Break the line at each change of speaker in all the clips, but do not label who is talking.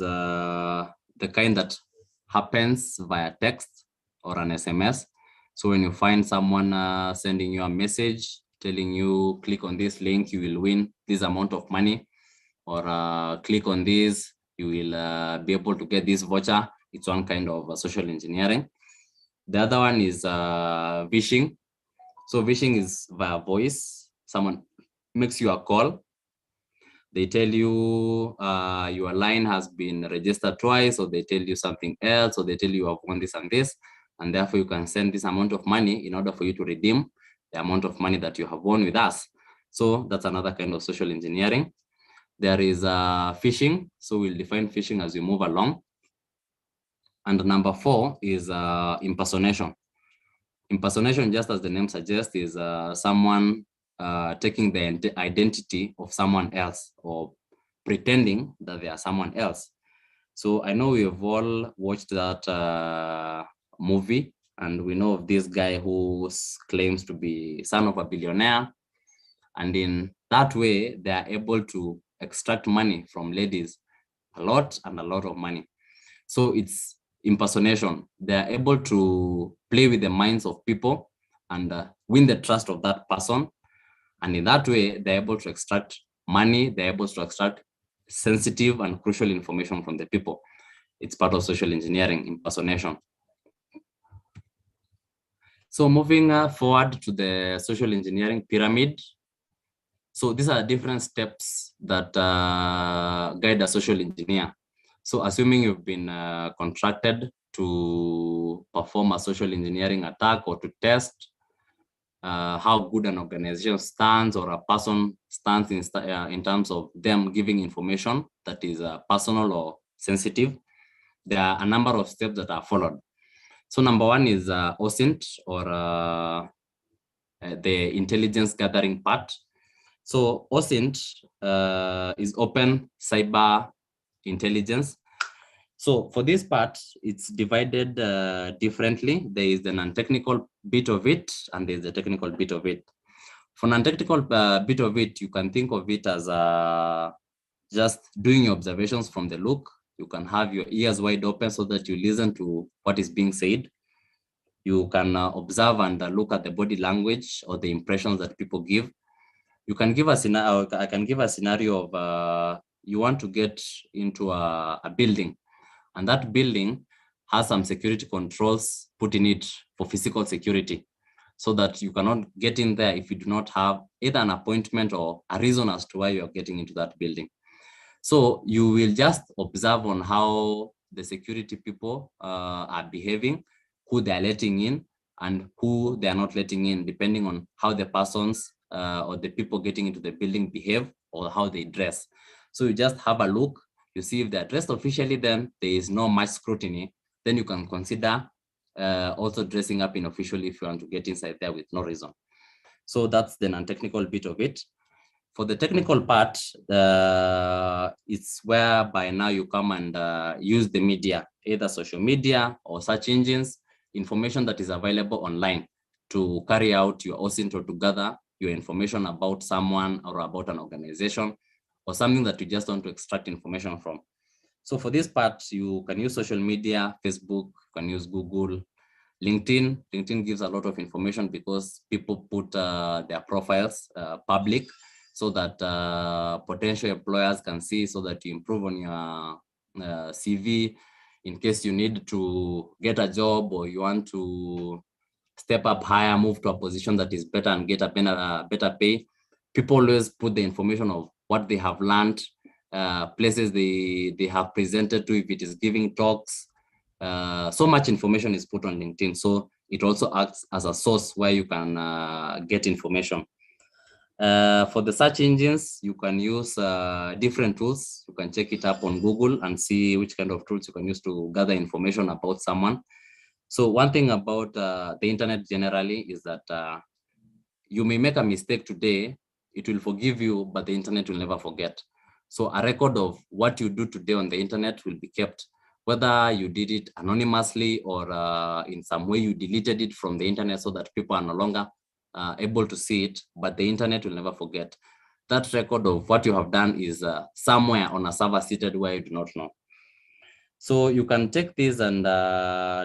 the kind that happens via text or an SMS. So when you find someone sending you a message telling you click on this link, you will win this amount of money, or click on this, you will be able to get this voucher. It's one kind of social engineering. The other one is phishing. So phishing is via voice. Someone makes you a call. They tell you your line has been registered twice, or they tell you something else, or they tell you have won this and this, and therefore you can send this amount of money in order for you to redeem the amount of money that you have won with us. So that's another kind of social engineering. There is phishing. So we'll define phishing as we move along. And number 4 is impersonation. Impersonation, just as the name suggests, is someone taking the identity of someone else or pretending that they are someone else. So I know we have all watched that movie, and we know of this guy who claims to be son of a billionaire. And in that way, they are able to extract money from ladies, a lot of money. So it's impersonation. They are able to play with the minds of people and win the trust of that person. And in that way, they're able to extract money. They're able to extract sensitive and crucial information from the people. It's part of social engineering, impersonation. So moving forward to the social engineering pyramid. So these are different steps that guide a social engineer. So assuming you've been contracted to perform a social engineering attack or to test how good an organization stands or a person stands in terms of them giving information that is personal or sensitive, there are a number of steps that are followed. So number 1 is OSINT, or the intelligence gathering part. So OSINT is open cyber intelligence. So for this part, it's divided differently. There is the non-technical bit of it, and there's the technical bit of it. For non-technical bit of it, you can think of it as just doing your observations from the look. You can have your ears wide open so that you listen to what is being said. You can observe and look at the body language or the impressions that people give. You can give a scenario. I can give a scenario of you want to get into a building, and that building has some security controls put in it for physical security, so that you cannot get in there if you do not have either an appointment or a reason as to why you are getting into that building. So you will just observe on how the security people are behaving, who they are letting in and who they are not letting in, depending on how the persons or the people getting into the building behave or how they dress. So you just have a look, you see if they're dressed officially, then there is no much scrutiny. Then you can consider also dressing up unofficially if you want to get inside there with no reason. So that's the non-technical bit of it. For the technical part, it's where by now you come and use the media, either social media or search engines, information that is available online to carry out your OSINT or to gather your information about someone or about an organization or something that you just want to extract information from. So for this part, you can use social media, Facebook, you can use Google, LinkedIn. LinkedIn gives a lot of information because people put their profiles public, so that potential employers can see, so that you improve on your CV in case you need to get a job or you want to step up higher, move to a position that is better and get a better pay. People always put the information of what they have learned, places they have presented to, if it is giving talks. So much information is put on LinkedIn. So it also acts as a source where you can get information. For the search engines, you can use different tools. You can check it up on Google and see which kind of tools you can use to gather information about someone. So one thing about the internet generally is that you may make a mistake today, it will forgive you, but the internet will never forget. So a record of what you do today on the internet will be kept, whether you did it anonymously or in some way you deleted it from the internet so that people are no longer able to see it, but the internet will never forget. That record of what you have done is somewhere on a server seated where you do not know. So you can take this and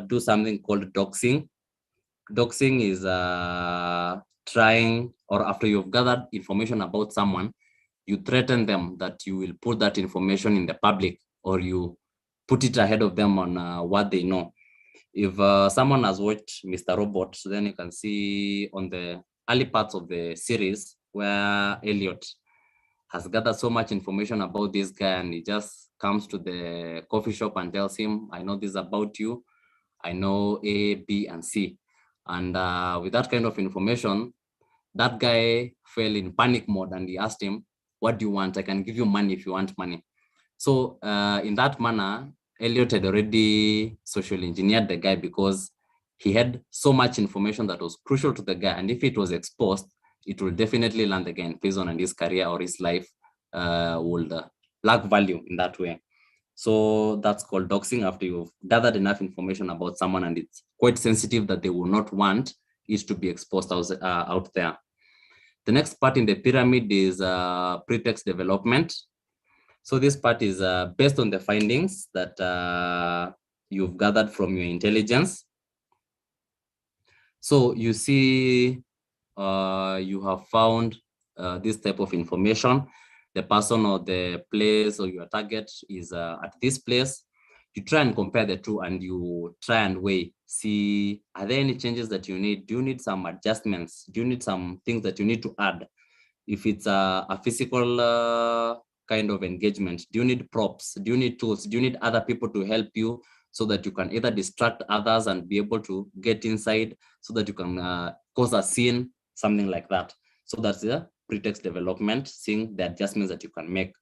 do something called doxing. Doxing is trying, or after you've gathered information about someone, you threaten them that you will put that information in the public, or you put it ahead of them on what they know. If someone has watched Mr. Robot, then you can see on the early parts of the series where Elliot has gathered so much information about this guy, and he just comes to the coffee shop and tells him, I know this about you. I know A, B, and C. And with that kind of information, that guy fell in panic mode and he asked him, what do you want? I can give you money if you want money. So in that manner, Elliot had already social engineered the guy because he had so much information that was crucial to the guy. And if it was exposed, it will definitely land the guy in prison, and his career or his life would lack value in that way. So that's called doxing, after you've gathered enough information about someone and it's quite sensitive that they will not want it to be exposed out there. The next part in the pyramid is pretext development. So this part is based on the findings that you've gathered from your intelligence. So you see, you have found this type of information. The person or the place or your target is at this place. You try and compare the two, and you try and weigh, see, are there any changes that you need? Do you need some adjustments? Do you need some things that you need to add? If it's a physical kind of engagement, do you need props? Do you need tools? Do you need other people to help you so that you can either distract others and be able to get inside so that you can cause a scene, something like that? So that's the pretext development, seeing the adjustments that you can make.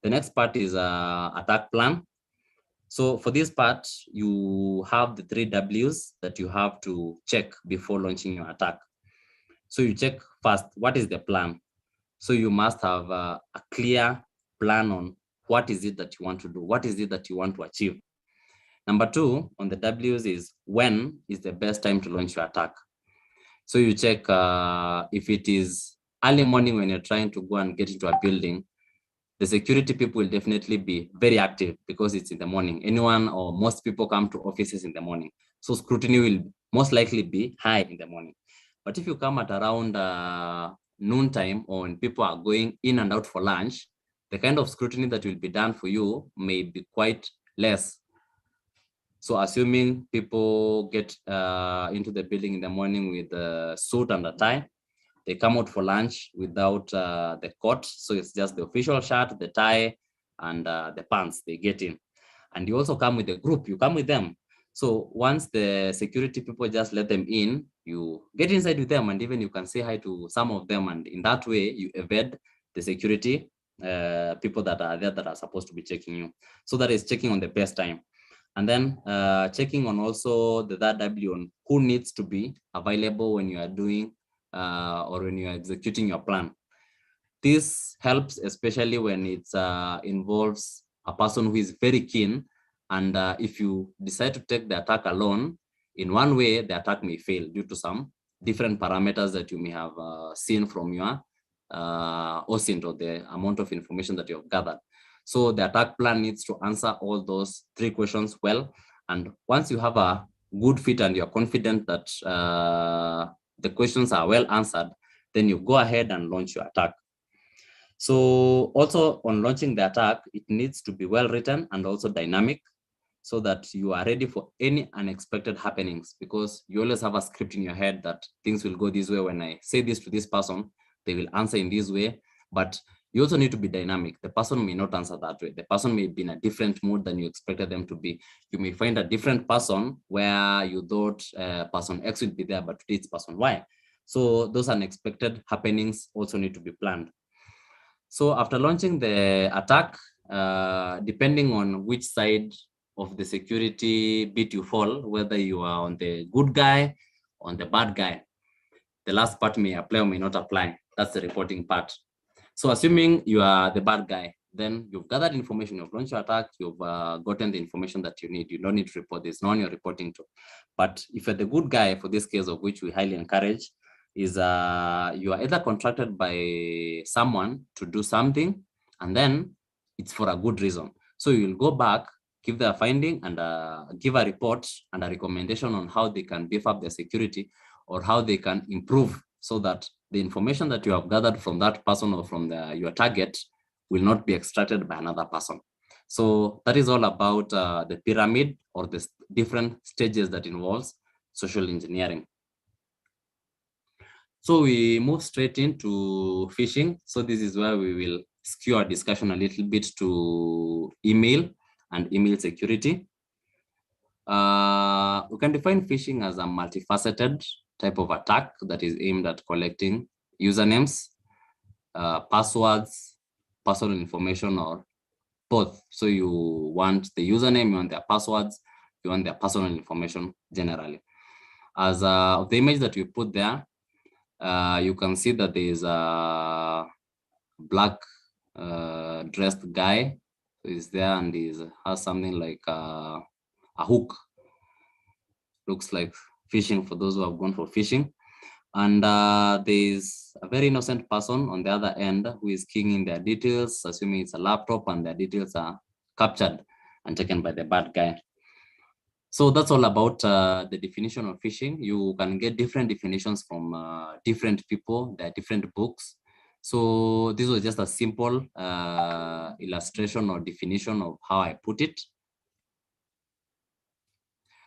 The next part is attack plan. So for this part, you have the 3 W's that you have to check before launching your attack. So you check first, what is the plan? So you must have a clear plan on what is it that you want to do, what is it that you want to achieve. Number 2 on the W's is, when is the best time to launch your attack? So you check if it is early morning when you're trying to go and get into a building, the security people will definitely be very active because it's in the morning. Anyone or most people come to offices in the morning. So scrutiny will most likely be high in the morning. But if you come at around noontime, or when people are going in and out for lunch, the kind of scrutiny that will be done for you may be quite less. So assuming people get into the building in the morning with a suit and a tie, they come out for lunch without the coat. So it's just the official shirt, the tie, and the pants they get in. And you also come with a group, you come with them. So once the security people just let them in, you get inside with them, and even you can say hi to some of them. And in that way, you evade the security people that are there that are supposed to be checking you. So that is checking on the best time. And then checking on also the third W on who needs to be available when you are doing or when you are executing your plan. This helps especially when it involves a person who is very keen, and if you decide to take the attack alone, in one way the attack may fail due to some different parameters that you may have seen from your OSINT, or the amount of information that you have gathered. So the attack plan needs to answer all those 3 questions well, and once you have a good fit and you're confident that the questions are well answered, then you go ahead and launch your attack. So also on launching the attack, it needs to be well written and also dynamic, so that you are ready for any unexpected happenings, because you always have a script in your head that things will go this way. When I say this to this person, they will answer in this way. But you also need to be dynamic. The person may not answer that way. The person may be in a different mood than you expected them to be. You may find a different person where you thought person X would be there, but today it's person Y. So those unexpected happenings also need to be planned. So after launching the attack, depending on which side of the security bit you fall, whether you are on the good guy, on the bad guy, the last part may apply or may not apply. That's the reporting part. So assuming you are the bad guy, then you've gathered information, you've launched your attack, you've gotten the information that you need. You don't need to report this, no one you're reporting to. But if you're the good guy, for this case, of which we highly encourage, is you are either contracted by someone to do something, and then it's for a good reason. So you'll go back give their finding and give a report and a recommendation on how they can beef up their security or how they can improve so that the information that you have gathered from that person or from your target will not be extracted by another person. So that is all about the pyramid or the different stages that involves social engineering. So we move straight into phishing. So this is where we will skew our discussion a little bit to email and email security. We can define phishing as a multifaceted type of attack that is aimed at collecting usernames, passwords, personal information, or both. So you want the username, you want their passwords, you want their personal information generally. As the image that we put there, you can see that there is a black dressed guy who is there and has something like a hook. Looks like fishing for those who have gone for fishing. And there's a very innocent person on the other end who is keying in their details, assuming it's a laptop, and their details are captured and taken by the bad guy. So that's all about the definition of phishing. You can get different definitions from different people. There are different books. So this was just a simple illustration or definition of how I put it.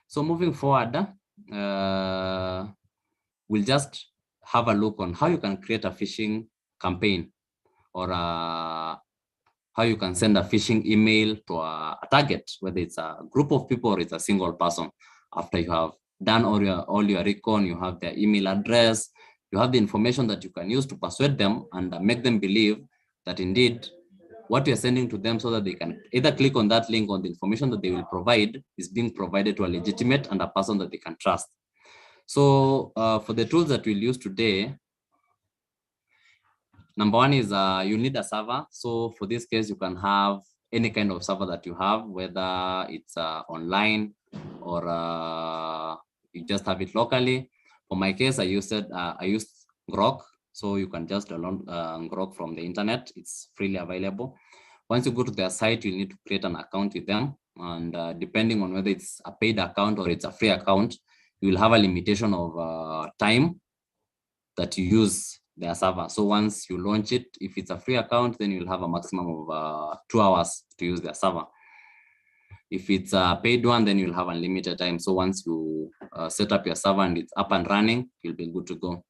So moving forward, we'll just have a look on how you can create a phishing campaign or how you can send a phishing email to a target, whether it's a group of people or it's a single person. After you have done all your recon, you have their email address, you have the information that you can use to persuade them and make them believe that indeed what you're sending to them so that they can either click on that link or the information that they will provide is being provided to a legitimate and a person that they can trust. So for the tools that we'll use today, number one is you need a server. So for this case, you can have any kind of server that you have, whether it's online or you just have it locally. For my case, I used Grok. So you can just download Grok from the internet. It's freely available. Once you go to their site, you need to create an account with them. And depending on whether it's a paid account or it's a free account, you will have a limitation of time that you use their server. So once you launch it, if it's a free account, then you'll have a maximum of 2 hours to use their server. If it's a paid one, then you'll have unlimited time. So once you set up your server and it's up and running, you'll be good to go.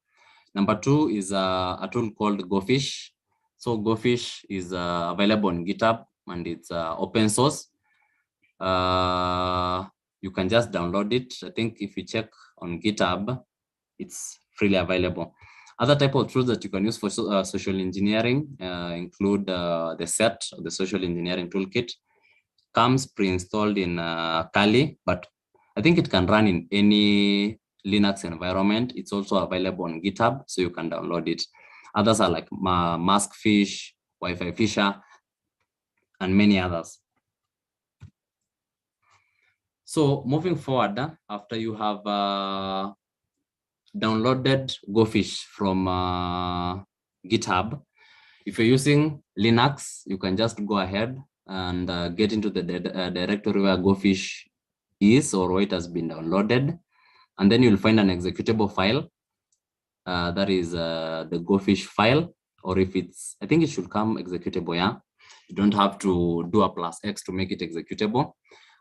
Number two is a tool called GoFish. So GoFish is available on GitHub and it's open source. You can just download it. I think if you check on GitHub, it's freely available. Other type of tools that you can use for social engineering include the set, the social engineering toolkit. Comes pre-installed in Kali, but I think it can run in any Linux environment. It's also available on GitHub, so you can download it. Others are like Maskfish, Wi-Fi Fisher, and many others. So moving forward, after you have downloaded GoFish from GitHub, if you're using Linux, you can just go ahead and get into the directory where GoFish is or where it has been downloaded. And then you'll find an executable file. That is the GoFish file, or if it's, I think it should come executable, yeah? You don't have to do a +X to make it executable.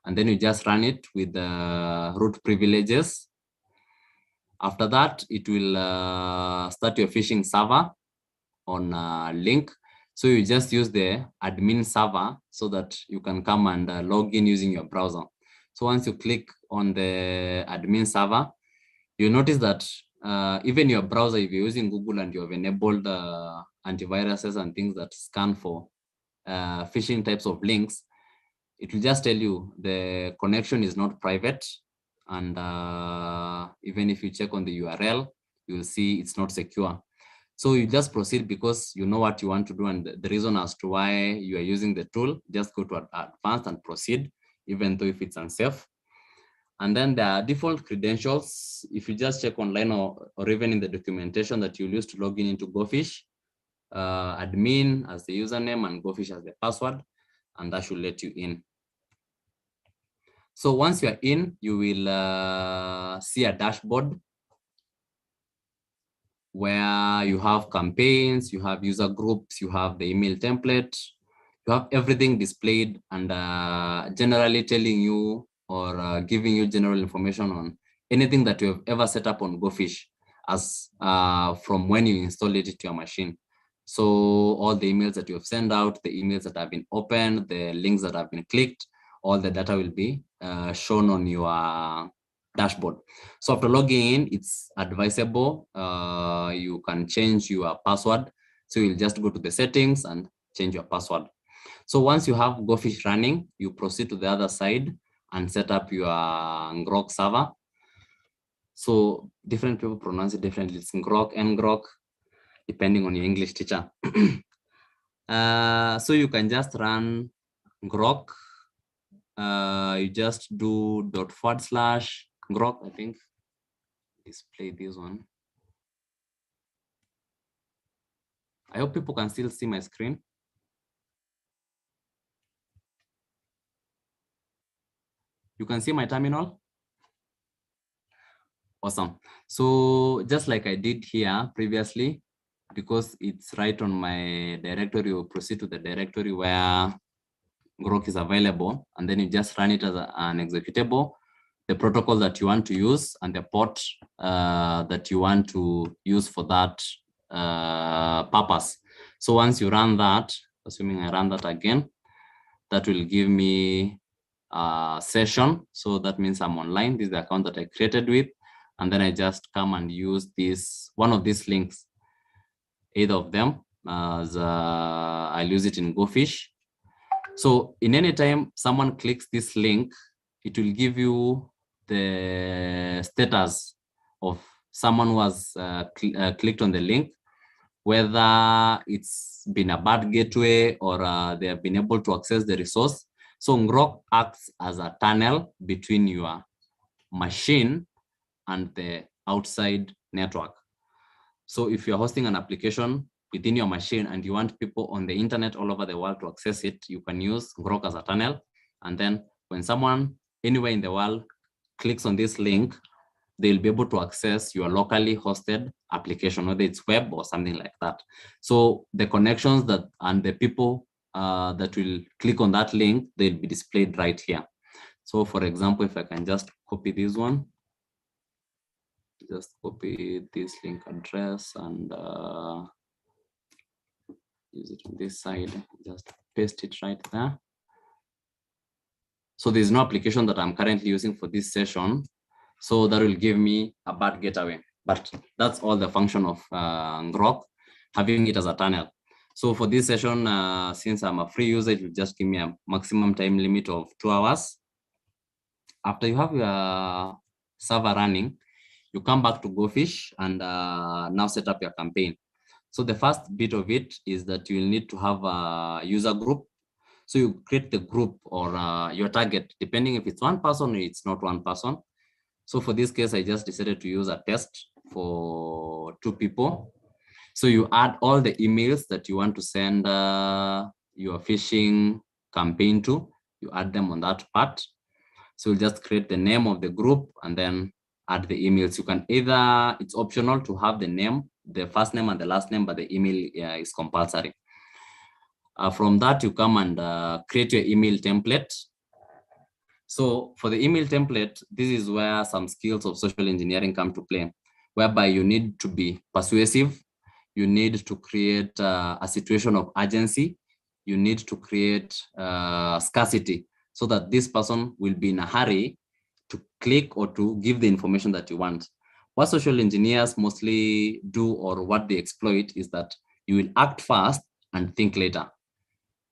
And then you just run it with the root privileges. After that, it will start your phishing server on link. So you just use the admin server so that you can come and log in using your browser. So once you click on the admin server, you notice that even your browser, if you're using Google and you have enabled antiviruses and things that scan for phishing types of links, it will just tell you the connection is not private. And even if you check on the URL, you'll see it's not secure. So you just proceed because you know what you want to do and the reason as to why you are using the tool. Just go to advanced and proceed, even though if it's unsafe. And then there are default credentials. If you just check online or even in the documentation that you'll use to log in into GoFish, admin as the username and GoFish as the password, and that should let you in. So once you are in, you will see a dashboard where you have campaigns, you have user groups, you have the email template, you have everything displayed and generally telling you or giving you general information on anything that you have ever set up on GoFish as from when you install it to your machine. So all the emails that you have sent out, the emails that have been opened, the links that have been clicked, all the data will be shown on your dashboard. So after logging in, it's advisable. You can change your password. So you'll just go to the settings and change your password. So once you have GoFish running, you proceed to the other side and set up your Grok server. So different people pronounce it differently. It's Grok, Ngrok, depending on your English teacher. So you can just run Grok. You just do /Grok, I think. Display this one. I hope people can still see my screen. You can see my terminal. Awesome. So just like I did here previously, because it's right on my directory, we'll proceed to the directory where Grok is available, and then you just run it as an executable, the protocol that you want to use, and the port that you want to use for that purpose. So once you run that, assuming I run that again, that will give me a session. So that means I'm online. This is the account that I created with. And then I just come and use this, one of these links, either of them, as I'll use it in GoFish. So in any time someone clicks this link, it will give you the status of someone who has clicked on the link, whether it's been a bad gateway or they have been able to access the resource. So Grok acts as a tunnel between your machine and the outside network. So if you're hosting an application within your machine and you want people on the internet all over the world to access it, you can use Grok as a tunnel. And then when someone anywhere in the world clicks on this link, they'll be able to access your locally hosted application, whether it's web or something like that. So the connections that and the people that will click on that link, they'll be displayed right here. So for example, if I can just copy this one, just copy this link address and use it on this side, just paste it right there. So there's no application that I'm currently using for this session. So that will give me a bad gateway. But that's all the function of Grok, having it as a tunnel. So for this session, since I'm a free user, it will just give me a maximum time limit of 2 hours. After you have your server running, you come back to GoFish and now set up your campaign. So the first bit of it is that you will need to have a user group. So you create the group or your target, depending if it's one person or it's not one person. So for this case, I just decided to use a test for 2 people. So you add all the emails that you want to send your phishing campaign to, you add them on that part. So you'll just create the name of the group and then add the emails. You can either, it's optional to have the name, the first name and the last name, but the email is compulsory. From that, you come and create your email template. So for the email template, this is where some skills of social engineering come to play, whereby you need to be persuasive. You need to create a situation of urgency. You need to create scarcity so that this person will be in a hurry to click or to give the information that you want. What social engineers mostly do or what they exploit is that you will act fast and think later.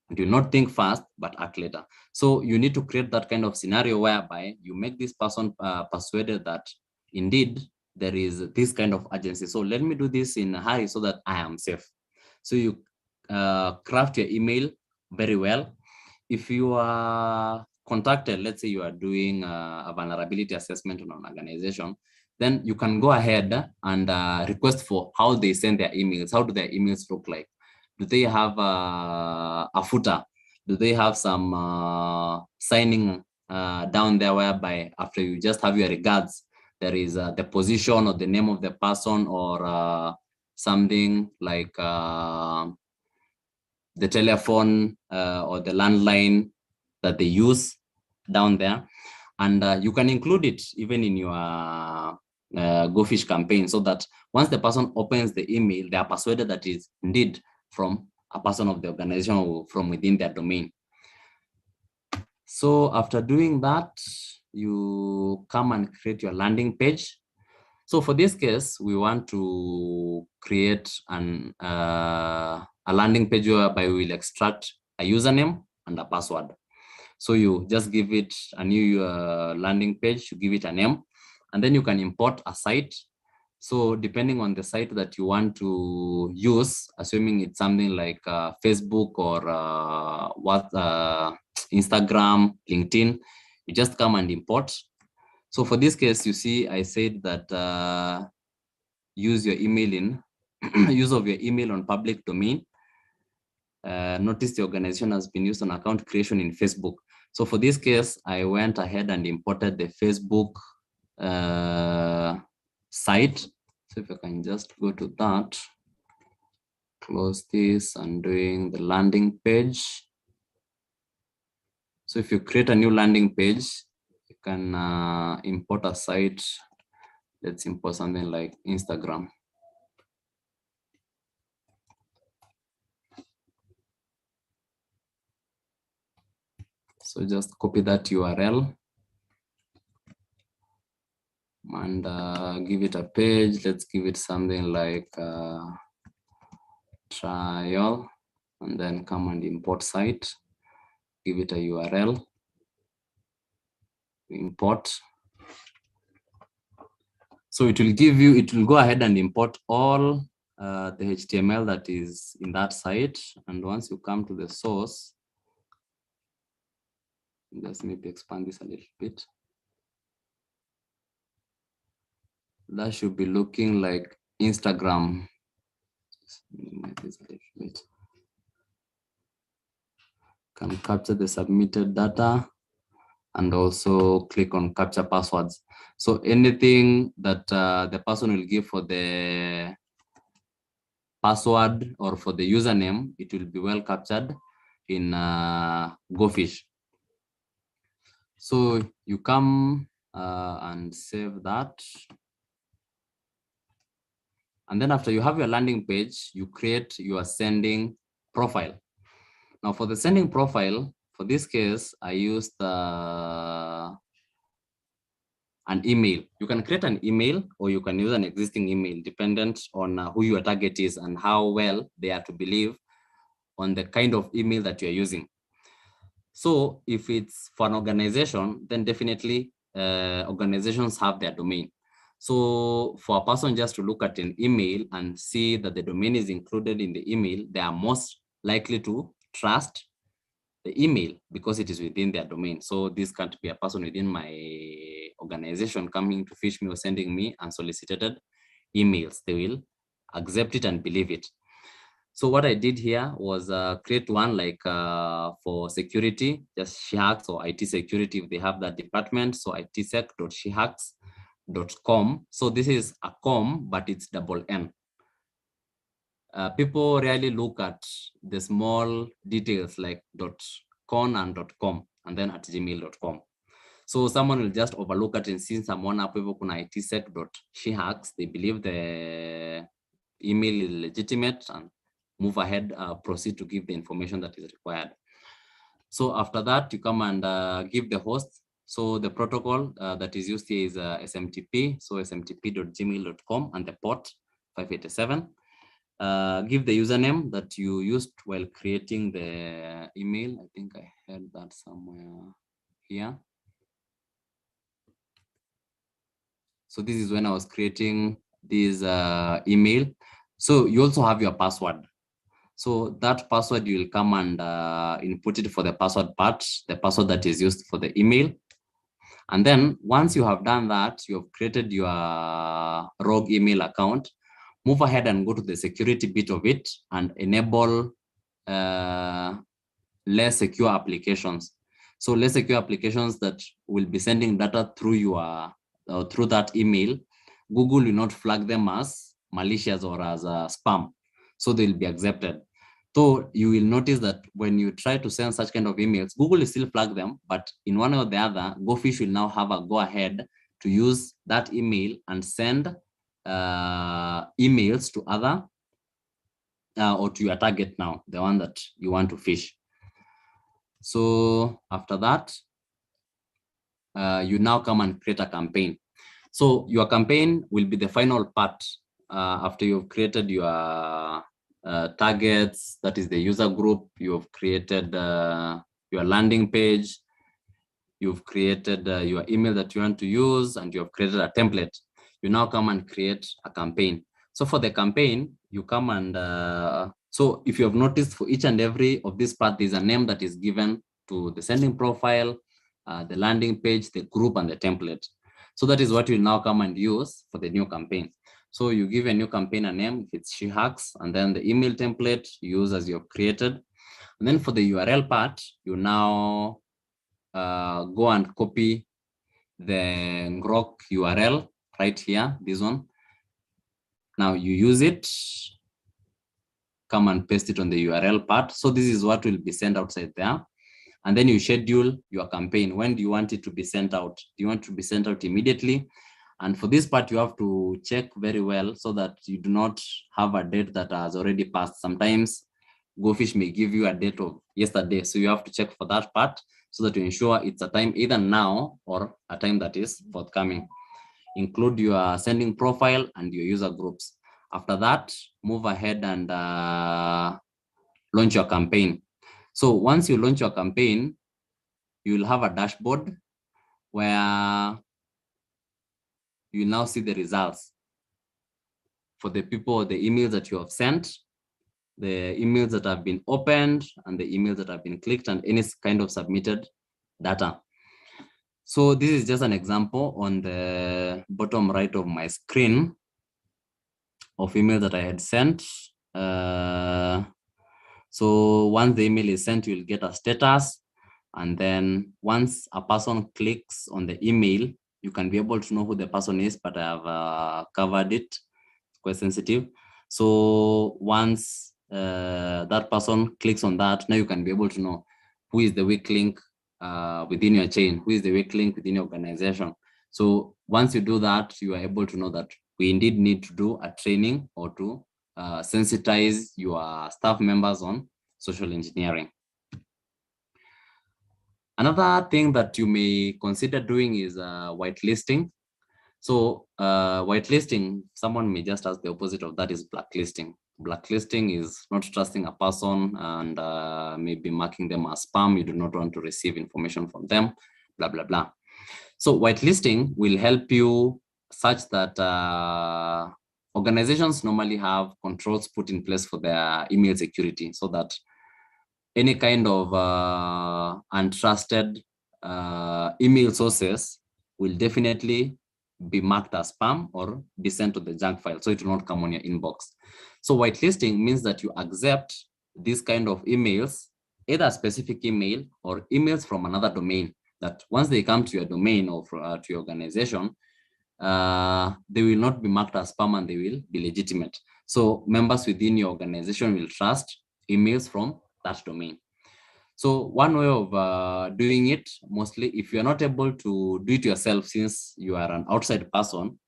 And you will not think fast, but act later. So you need to create that kind of scenario whereby you make this person persuaded that indeed there is this kind of urgency. So let me do this in a hurry so that I am safe. So you craft your email very well. If you are contacted, let's say you are doing a vulnerability assessment on an organization, then you can go ahead and request for how they send their emails. How do their emails look like? Do they have a footer? Do they have some signing down there, whereby after you just have your regards, there is the position or the name of the person, or something like the telephone or the landline that they use down there. And you can include it even in your GoFish campaign, so that once the person opens the email, they are persuaded that it's indeed from a person of the organization or from within their domain. So after doing that, you come and create your landing page. So for this case, we want to create a landing page whereby we will extract a username and a password. So you just give it a new landing page, you give it a name, and then you can import a site. So depending on the site that you want to use, assuming it's something like Facebook or Instagram, LinkedIn, you just come and import. So for this case, you see, I said that use your email in use of your email on public domain. Notice the organization has been used on account creation in Facebook. So for this case, I went ahead and imported the Facebook site. So if I can just go to that, close this, and doing the landing page. So if you create a new landing page, you can import a site. Let's import something like Instagram. So just copy that URL and give it a page. Let's give it something like trial, and then come and import site. Give it a URL. Import. So it will give you, it will go ahead and import all the HTML that is in that site. And once you come to the source, let's maybe expand this a little bit. That should be looking like Instagram. This a little bit. Can capture the submitted data and also click on capture passwords. So anything that the person will give for the password or for the username, it will be well captured in GoFish. So you come and save that. And then after you have your landing page, you create your sending profile. Now for the sending profile, for this case, I used an email. You can create an email or you can use an existing email, dependent on who your target is and how well they are to believe on the kind of email that you're using. So if it's for an organization, then definitely organizations have their domain. So for a person just to look at an email and see that the domain is included in the email, they are most likely to trust the email because it is within their domain. So this can't be a person within my organization coming to fish me or sending me unsolicited emails. They will accept it and believe it. So what I did here was create one like for security, just shehacks or IT security if they have that department. So itsec.shehacks.com. So this is a com, but it's double N. People rarely look at the small details like .con and .com and then at gmail.com. So someone will just overlook it and see someone up with itsec.shehacks. They believe the email is legitimate and move ahead, proceed to give the information that is required. So after that, you come and give the host. So the protocol that is used here is SMTP. So smtp.gmail.com and the port 587. Give the username that you used while creating the email. I think I had that somewhere here. So this is when I was creating this email. So you also have your password. So that password, you will come and input it for the password part, the password that is used for the email. And then once you have done that, you have created your rogue email account, move ahead and go to the security bit of it and enable less secure applications. So less secure applications that will be sending data through your through that email, Google will not flag them as malicious or as spam, so they'll be accepted. So you will notice that when you try to send such kind of emails, Google will still flag them, but in one or the other, GoFish will now have a go ahead to use that email and send emails to other or to your target now, the one that you want to fish. So after that, you now come and create a campaign. So your campaign will be the final part after you've created your targets, that is the user group, you've created your landing page, you've created your email that you want to use, and you've created a template. You now come and create a campaign. So for the campaign, you come and, so if you have noticed, for each and every of this part, there's a name that is given to the sending profile, the landing page, the group, and the template. So that is what you'll now come and use for the new campaign. So you give a new campaign a name, if it's She Hacks, and then the email template you use as you've created. And then for the URL part, you now go and copy the Grok URL right here, this one. Now you use it, come and paste it on the URL part. So this is what will be sent outside there. And then you schedule your campaign. When do you want it to be sent out? Do you want it to be sent out immediately? And for this part, you have to check very well so that you do not have a date that has already passed. Sometimes GoFish may give you a date of yesterday. So you have to check for that part so that you ensure it's a time either now or a time that is forthcoming. Include your sending profile and your user groups. After that, move ahead and launch your campaign. So once you launch your campaign, you'll have a dashboard where you now see the results for the people, the emails that you have sent, the emails that have been opened, and the emails that have been clicked, and any kind of submitted data. So this is just an example on the bottom right of my screen of email that I had sent. So once the email is sent, you'll get a status. And then once a person clicks on the email, you can be able to know who the person is, but I have covered it. It's quite sensitive. So once that person clicks on that, now you can be able to know who is the weak link within your chain, who is the weak link within your organization. So once you do that, you are able to know that we indeed need to do a training or to sensitize your staff members on social engineering. Another thing that you may consider doing is whitelisting. So whitelisting, someone may just ask the opposite of that is blacklisting. Blacklisting is not trusting a person and maybe marking them as spam. You do not want to receive information from them, blah, blah, blah. So whitelisting will help you such that organizations normally have controls put in place for their email security so that any kind of untrusted email sources will definitely be marked as spam or be sent to the junk file, so it will not come on your inbox. So whitelisting means that you accept this kind of emails, either a specific email or emails from another domain, that once they come to your domain or to your organization, they will not be marked as spam and they will be legitimate. So members within your organization will trust emails from that domain. So one way of doing it, mostly if you're not able to do it yourself, since you are an outside person,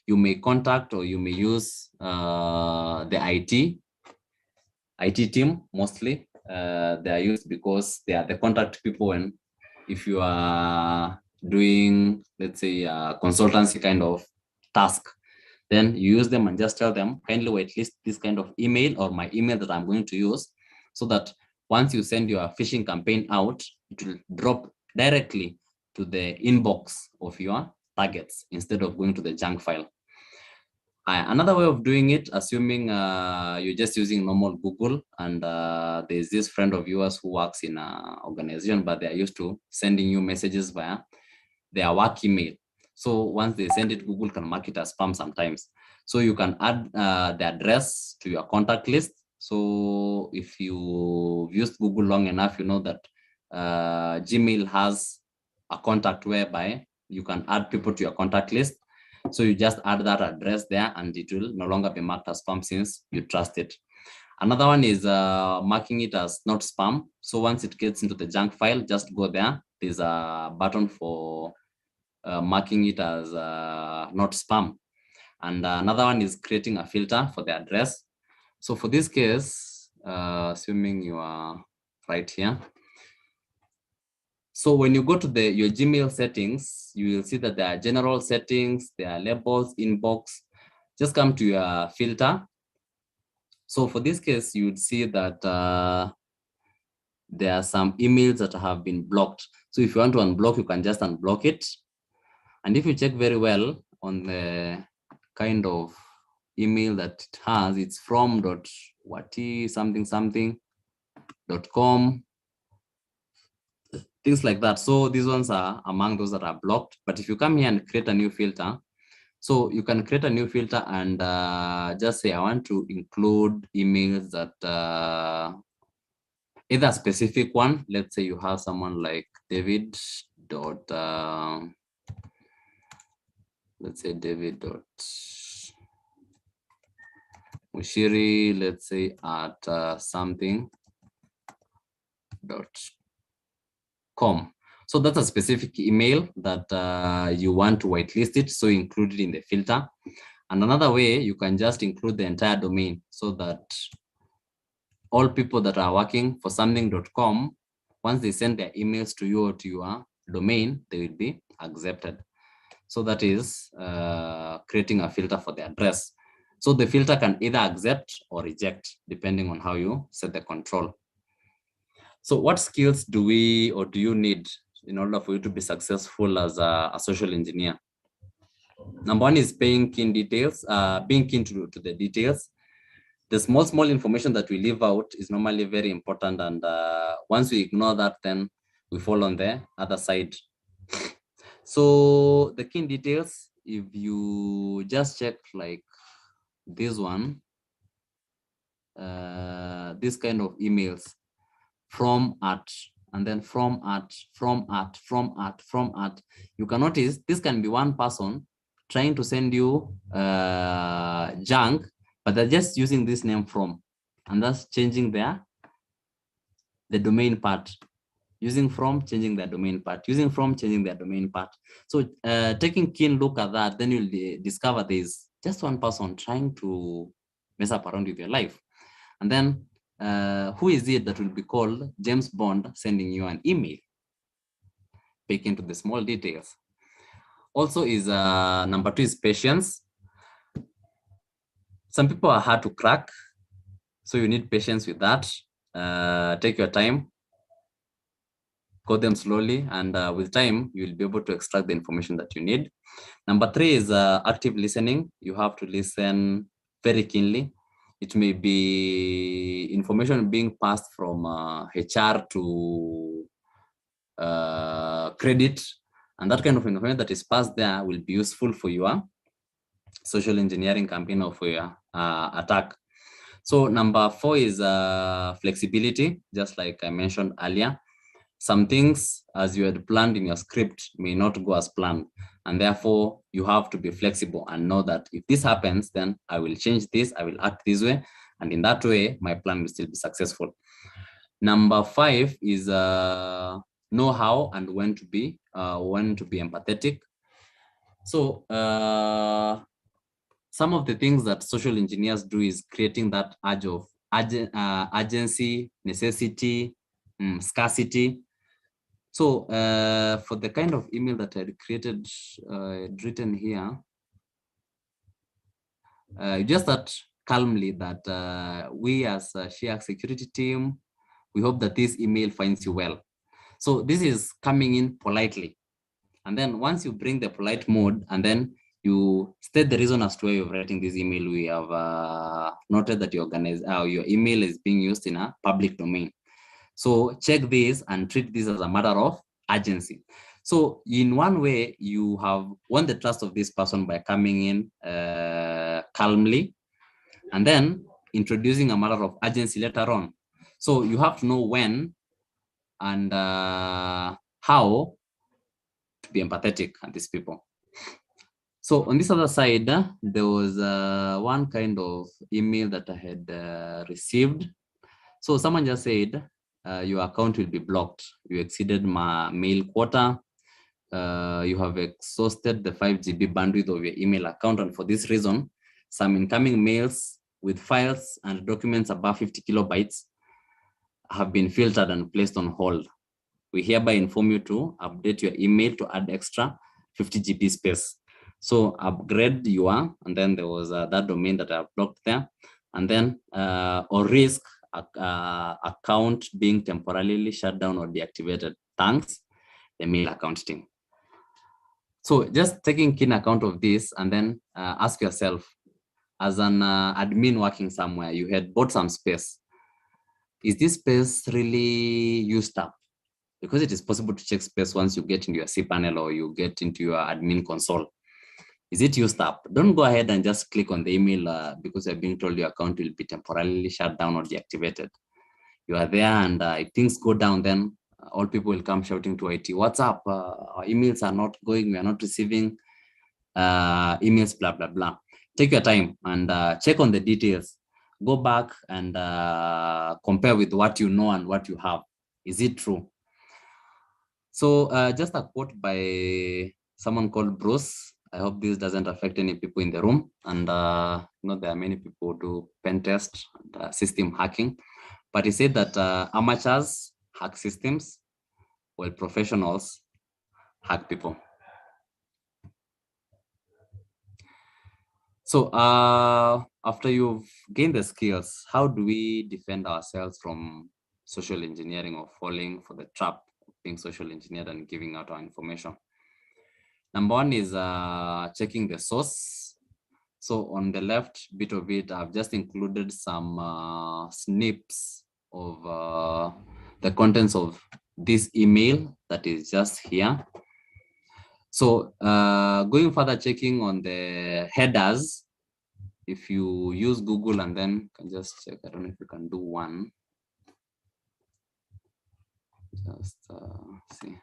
you may contact or you may use the IT team. Mostly they are used because they are the contact people when, if you are doing, let's say, a consultancy kind of task, then you use them and just tell them, kindly whitelist this kind of email or my email that I'm going to use, so that once you send your phishing campaign out, it will drop directly to the inbox of your targets instead of going to the junk file. Another way of doing it, assuming you're just using normal Google and there's this friend of yours who works in an organization, but they're used to sending you messages via their work email. So once they send it, Google can mark it as spam sometimes. So you can add the address to your contact list. So if you've used Google long enough, you know that Gmail has a contact whereby you can add people to your contact list. So you just add that address there and it will no longer be marked as spam since you trust it. Another one is marking it as not spam. So once it gets into the junk file, just go there. There's a button for marking it as not spam. And another one is creating a filter for the address. So for this case, assuming you are right here. So when you go to your Gmail settings, you will see that there are general settings, there are labels, inbox. Just come to your filter. So for this case, you would see that there are some emails that have been blocked. So if you want to unblock, you can just unblock it. And if you check very well on the kind of email that it has, it's from.wati something.com, things like that. So these ones are among those that are blocked. But if you come here and create a new filter, so you can create a new filter and just say, I want to include emails that either a specific one. Let's say you have someone like David dot, let's say David dot Mushiri, let's say at something.com. So that's a specific email that you want to whitelist it, so include it in the filter. And another way, you can just include the entire domain so that all people that are working for something.com, once they send their emails to you or to your domain, they will be accepted. So that is creating a filter for the address. So the filter can either accept or reject, depending on how you set the control. So what skills do you need in order for you to be successful as a social engineer? Number one is being keen to the details. The small information that we leave out is normally very important. And once we ignore that, then we fall on the other side. So the key details, if you just check like this one, this kind of emails, from at, and then from at, you can notice this can be one person trying to send you junk, but they're just using this name from, and that's changing the domain part. Using from, changing their domain part. Using from, changing their domain part. So taking keen look at that, then you'll discover there's just one person trying to mess up around with your life. And then who is it that will be called James Bond sending you an email? Peek into the small details. Also is number two is patience. Some people are hard to crack, so you need patience with that. Take your time. Go them slowly, and with time, you'll be able to extract the information that you need. Number three is active listening. You have to listen very keenly. It may be information being passed from HR to credit, and that kind of information that is passed there will be useful for your social engineering campaign or for your attack. So number four is flexibility, just like I mentioned earlier. Some things, as you had planned in your script, may not go as planned. And therefore, you have to be flexible and know that if this happens, then I will change this, I will act this way. And in that way, my plan will still be successful. Number five is know how and when to be empathetic. So some of the things that social engineers do is creating that urge of urgency, necessity, scarcity. So for the kind of email that I created, written here, just that calmly that we as a SHIAC security team, we hope that this email finds you well. So this is coming in politely. And then once you bring the polite mode and then you state the reason as to why you're writing this email, we have noted that your email is being used in a public domain. So check this and treat this as a matter of urgency. So in one way, you have won the trust of this person by coming in calmly and then introducing a matter of urgency later on. So you have to know when and how to be empathetic at these people. So on this other side, there was one kind of email that I had received. So someone just said, your account will be blocked. You exceeded my mail quota. You have exhausted the 5 GB bandwidth of your email account. And for this reason, some incoming mails with files and documents above 50 kilobytes have been filtered and placed on hold. We hereby inform you to update your email to add extra 50 GB space. So upgrade your, and then there was that domain that I blocked there, and then or risk account being temporarily shut down or deactivated. Thanks, the mail account team. So just taking keen account of this, and then ask yourself, as an admin working somewhere, you had bought some space. Is this space really used up? Because it is possible to check space once you get into your cPanel or you get into your admin console. Is it used up? Don't go ahead and just click on the email because you're being told your account will be temporarily shut down or deactivated. You are there, and if things go down, then all people will come shouting to IT, what's up? Our emails are not going, we are not receiving emails, blah, blah, blah. Take your time and check on the details. Go back and compare with what you know and what you have. Is it true? So just a quote by someone called Bruce. I hope this doesn't affect any people in the room. And you know, there are many people who do pen test and system hacking. But he said that amateurs hack systems, while professionals hack people. So after you've gained the skills, how do we defend ourselves from social engineering or falling for the trap of being social engineered and giving out our information? Number one is checking the source. So on the left bit of it, I've just included some snips of the contents of this email that is just here. So going further, checking on the headers. If you use Google and then can just check, I don't know if you can do one. Just see.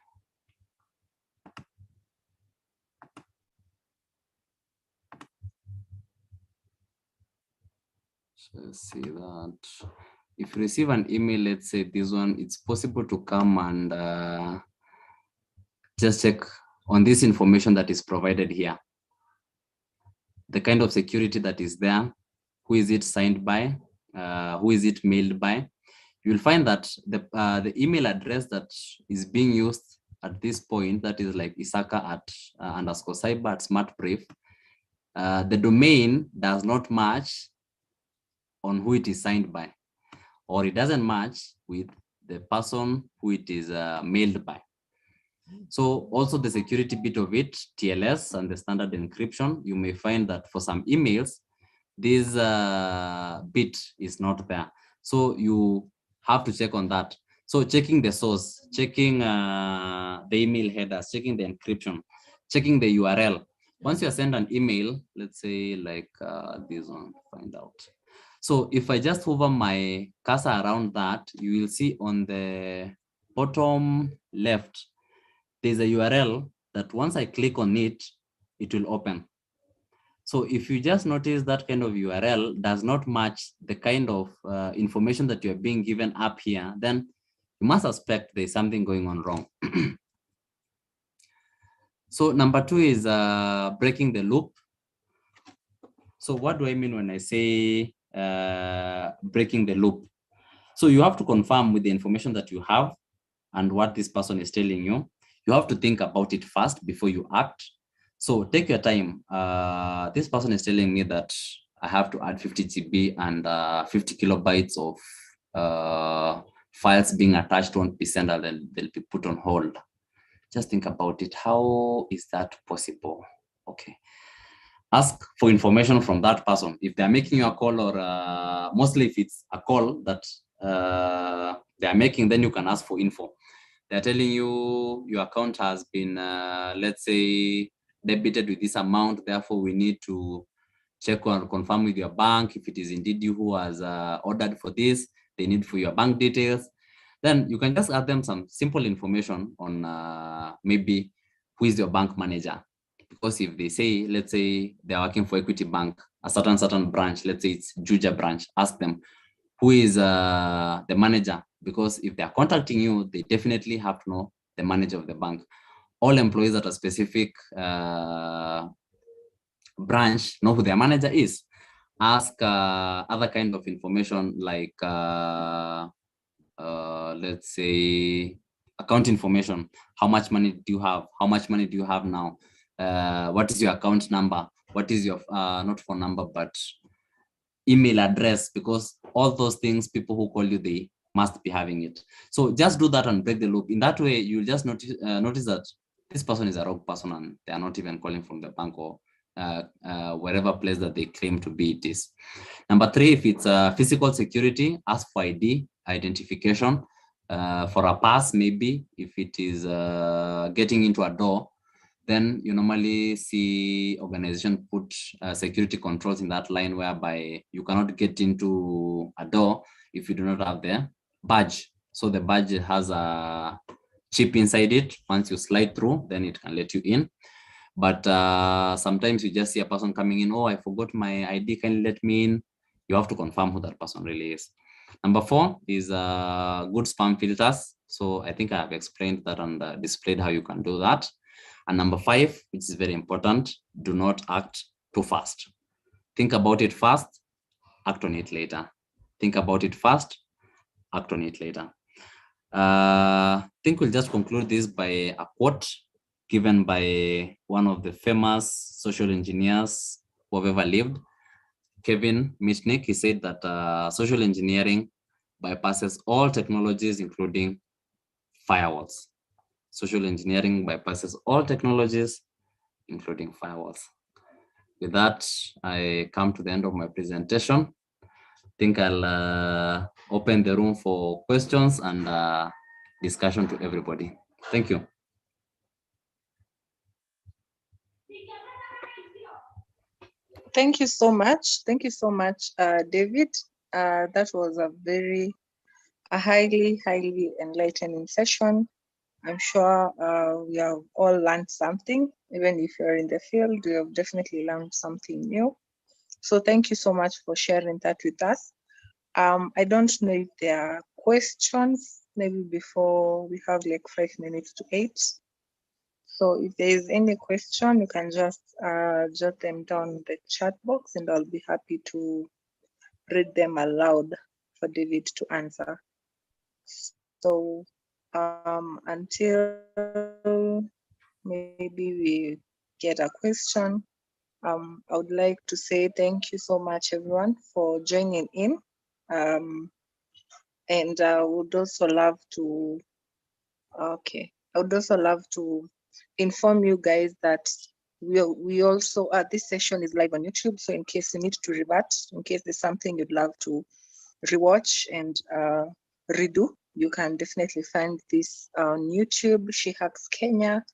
Just see that. If you receive an email, let's say this one, it's possible to come and just check on this information that is provided here. The kind of security that is there, who is it signed by, who is it mailed by. You'll find that the email address that is being used at this point, that is like Isaka at _cyber at SmartBrief, the domain does not match on who it is signed by, or it doesn't match with the person who it is mailed by. So also the security bit of it, TLS and the standard encryption, you may find that for some emails, this bit is not there. So you have to check on that. So checking the source, checking the email headers, checking the encryption, checking the URL. Once you send an email, let's say like this one, find out. So if I just hover my cursor around that, you will see on the bottom left, there's a URL that once I click on it, it will open. So if you just notice that kind of URL does not match the kind of information that you're being given up here, then you must suspect there's something going on wrong. So number two is breaking the loop. So what do I mean when I say breaking the loop? So you have to confirm with the information that you have and what this person is telling you. You have to think about it first before you act. So take your time. This person is telling me that I have to add 50 GB and 50 kilobytes of files being attached won't be sent and then they'll be put on hold. Just think about it. How is that possible? Okay. Ask for information from that person. If they're making you a call, or mostly if it's a call that they're making, then you can ask for info. They're telling you your account has been, let's say, debited with this amount. Therefore, we need to check or confirm with your bank if it is indeed you who has ordered for this. They need for your bank details. Then you can just ask them some simple information on maybe who is your bank manager. Because if they say, let's say they're working for Equity Bank, a certain branch, let's say it's Juja branch, ask them who is the manager. Because if they're contacting you, they definitely have to know the manager of the bank. All employees at a specific branch know who their manager is. Ask other kind of information like let's say account information. How much money do you have? How much money do you have now? What is your account number? What is your not phone number but email address? Because all those things, people who call you, they must be having it. So just do that and break the loop. In that way, you'll just notice that this person is a rogue person and they are not even calling from the bank or wherever place that they claim to be it is. Number 3, if it's physical security, ask for ID, identification, for a pass maybe. If it is getting into a door, then you normally see organization put security controls in that line whereby you cannot get into a door if you do not have the badge. So the badge has a chip inside it. Once you slide through, then it can let you in. But sometimes you just see a person coming in, oh, I forgot my ID, can you let me in? You have to confirm who that person really is. Number 4 is good spam filters. So I think I have explained that and displayed how you can do that. And number 5, which is very important, do not act too fast. Think about it fast, act on it later. Think about it fast, act on it later. I think we'll just conclude this by a quote given by one of the famous social engineers who have ever lived, Kevin Mitnick. He said that social engineering bypasses all technologies, including firewalls. Social engineering bypasses all technologies, including firewalls. With that, I come to the end of my presentation. I think I'll open the room for questions and discussion to everybody. Thank you.
Thank you so much. Thank you so much, David. That was a highly enlightening session. I'm sure we have all learned something. Even if you're in the field, you have definitely learned something new. So thank you so much for sharing that with us. I don't know if there are questions, maybe before we have like 5 minutes to 8. So if there is any question, you can just jot them down in the chat box and I'll be happy to read them aloud for David to answer. So until maybe we get a question, I would like to say thank you so much, everyone, for joining in. And I would also love to, inform you guys that we also, this session is live on YouTube. So in case you need to revert, in case there's something you'd love to rewatch and redo, you can definitely find this on YouTube, She Hacks Kenya.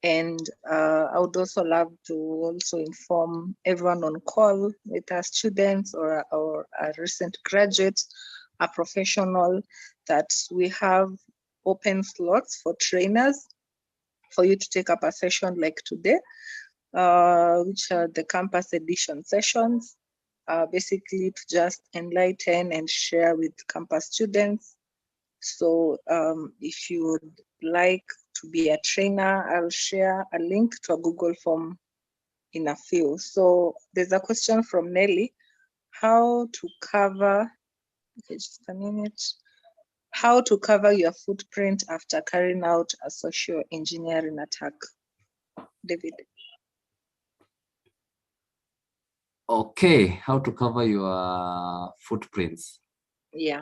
And I would also love to also inform everyone on call with our students or a recent graduate, a professional, that we have open slots for trainers for you to take up a session like today, which are the campus edition sessions, basically to just enlighten and share with campus students. So if you would like to be a trainer, I'll share a link to a Google form in a few. So there's a question from Nelly: how to cover, just a minute, how to cover your footprint after carrying out a social engineering attack? David.
Okay, how to cover your footprints?
Yeah.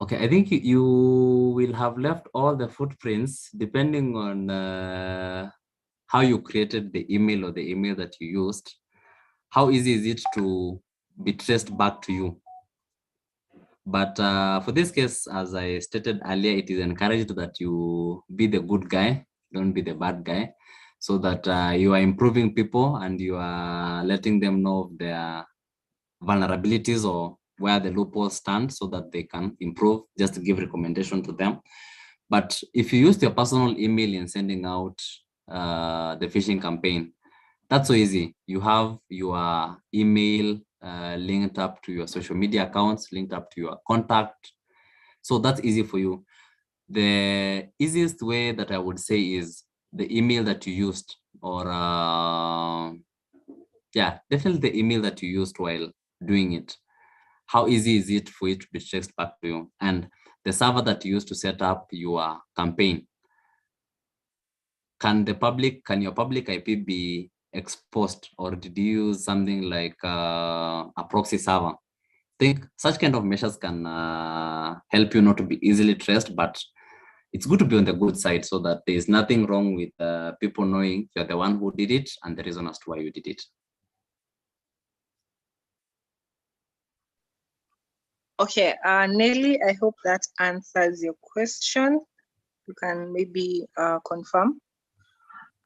Okay, I think you will have left all the footprints depending on how you created the email or the email that you used. How easy is it to be traced back to you? But for this case, as I stated earlier, it is encouraged that you be the good guy, don't be the bad guy, so that you are improving people and you are letting them know of their vulnerabilities or where the loopholes stand so that they can improve, just to give recommendation to them. But if you use your personal email in sending out the phishing campaign, that's so easy. You have your email linked up to your social media accounts, linked up to your contact. So that's easy for you. The easiest way that I would say is the email that you used, or yeah, definitely the email that you used while doing it. How easy is it for it to be traced back to you? And the server that you used to set up your campaign, can your public IP be exposed, or did you use something like a proxy server? I think such kind of measures can help you not to be easily traced, but it's good to be on the good side so that there is nothing wrong with people knowing you're the one who did it and the reason as to why you did it.
Okay, Nelly, I hope that answers your question. You can maybe confirm.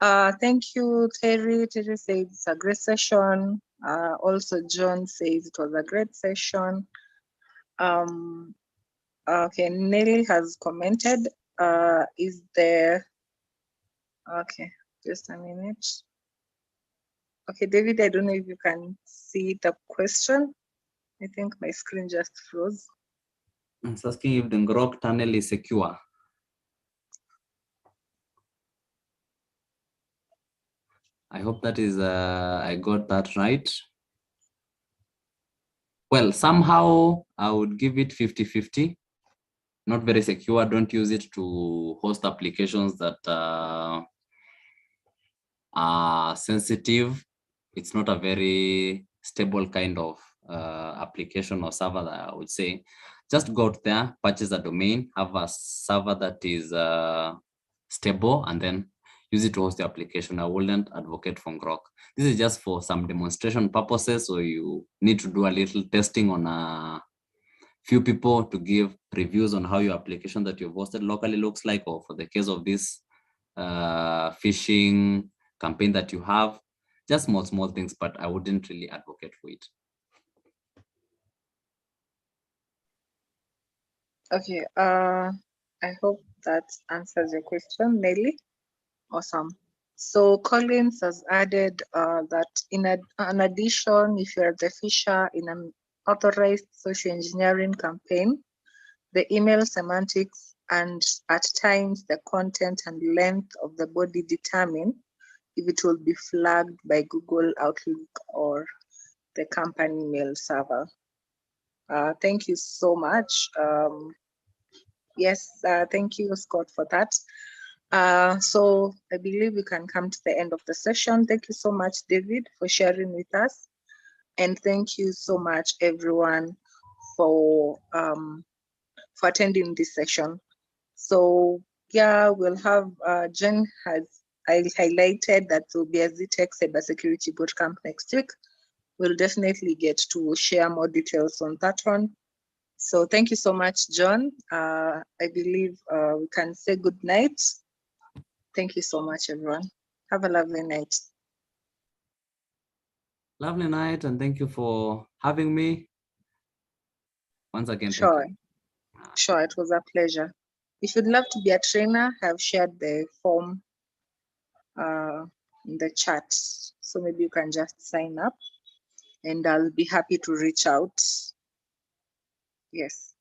Thank you, Terry. Terry says it's a great session. Also, John says it was a great session. Okay, Nelly has commented. Is there? Okay, just a minute. Okay, David, I don't know if you can see the question. I think my screen just froze.
It's asking if the Grok tunnel is secure. I hope that is, I got that right. Well, somehow I would give it 50-50. Not very secure. Don't use it to host applications that are sensitive. It's not a very stable kind of application or server that I would say. Just go out there, purchase a domain, have a server that is stable, and then use it to host the application. I wouldn't advocate for Grok. This is just for some demonstration purposes, so you need to do a little testing on a few people to give reviews on how your application that you've hosted locally looks like, or for the case of this phishing campaign that you have, just small things, but I wouldn't really advocate for it.
Okay, I hope that answers your question, Nelly. Awesome. So Collins has added that in addition, if you're the fisher in an authorized social engineering campaign, the email semantics and at times the content and length of the body determine if it will be flagged by Google Outlook or the company mail server. Thank you so much. Yes, thank you, Scott, for that. So I believe we can come to the end of the session. Thank you so much, David, for sharing with us. And thank you so much, everyone, for attending this session. So yeah, we'll have, Jen has highlighted that there will be a ZTech cybersecurity bootcamp next week. We'll definitely get to share more details on that one. So thank you so much, John. I believe we can say good night. Thank you so much, everyone. Have a lovely night.
Lovely night, and thank you for having me. Once again,
Sure.
thank you.
Sure, it was a pleasure. If you'd love to be a trainer, I've shared the form in the chat. So maybe you can just sign up and I'll be happy to reach out. Yes.